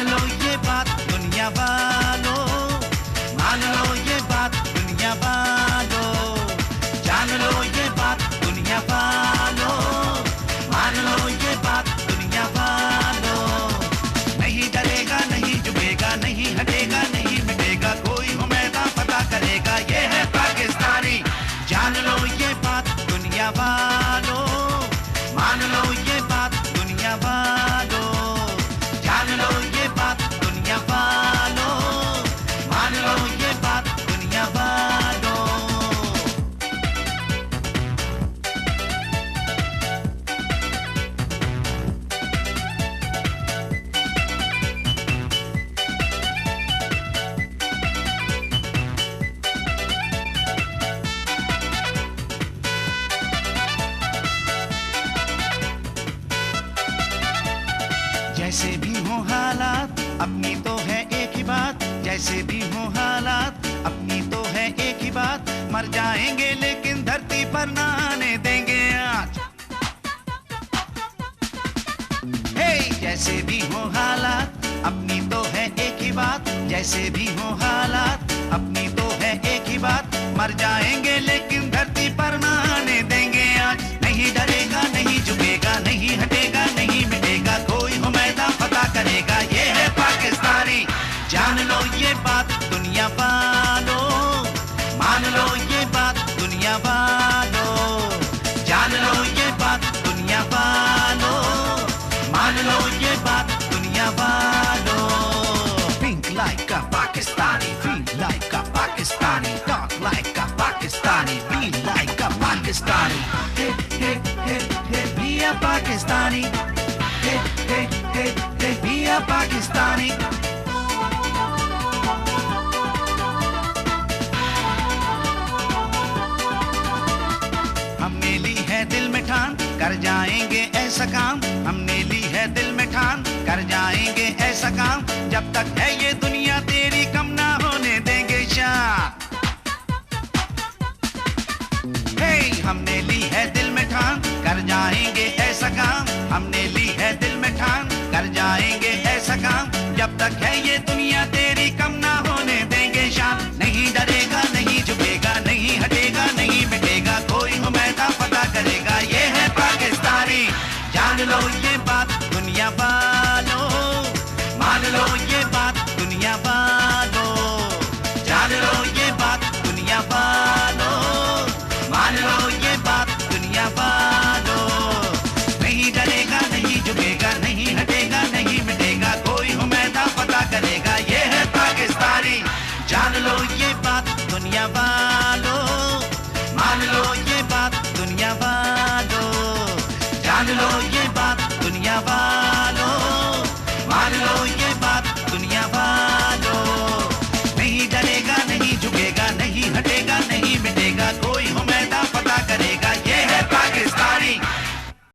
लो ये बात दुनिया वालों, मान लो ये बात दुनिया वालों, जान लो ये बात दुनिया वालों, मान लो ये बात दुनिया वालों। नहीं डरेगा, नहीं झुकेगा, नहीं हटेगा, नहीं मिटेगा, कोई हो मैदान पता करेगा, ये है पाकिस्तानी। जान लो ये बात दुनिया वालों, मान लो ये बात दुनिया वालों, जान लो ये बात दुनिया वालों, मान लो ये बात दुनिया वालों। जैसे भी हो हालात अपनी तो है एक ही बात, जैसे भी हो हालात अपनी तो है एक ही बात, मर जाएंगे लेकिन धरती पर ना आने देंगे आज। हे जैसे भी हो हालात अपनी तो है एक ही बात, जैसे भी हो हालात अपनी तो है एक ही बात, मर जाएंगे लेकिन धरती पर ना आने देंगे आज। नहीं डरेगा, नहीं झुकेगा, नहीं हटेगा, नहीं मिटेगा, कोई हो मैदान पता करेगा, ये है पाकिस्तानी। जान लो ये बात दुनिया वालों, मान लो ये बात दुनिया वालों, जान लो ये बात दुनिया वालों, मान लो ये बात दुनिया वालों। Think like a Pakistani, feel like a Pakistani, talk like a Pakistani, be like a Pakistani. Hey, hey, hey, hey, be a Pakistani. Hey, hey, hey, hey, be a Pakistani. हमने ली है दिल में ठान, कर जाएंगे ऐसा काम, हमने ली है दिल में ठान, कर जाएंगे ऐसा काम, जब तक है ये दुनिया तेरी कम ना होने देंगे शान। हे हमने ली है दिल में ठान, कर जाएंगे ऐसा काम, हमने ली है दिल में ठान, कर जाएंगे ऐसा काम, जब तक है ये दुनिया तेरी कम ना होने देंगे शान। नहीं डरेगा, नहीं झुकेगा, नहीं हटेगा, नहीं मिटेगा, कोई हो मैदान पता करेगा, ये है पाकिस्तानी। जान लो ये बात दुनिया वालों, मान लो ये बात दुनिया वालों, जान लो ये बात दुनिया वालों, मान लो ये बात दुनिया वालों। नहीं डरेगा, नहीं झुकेगा, नहीं हटेगा, नहीं मिटेगा, कोई हो मैदान पता करेगा, ये है पाकिस्तानी। जान लो ये बात दुनिया वालों।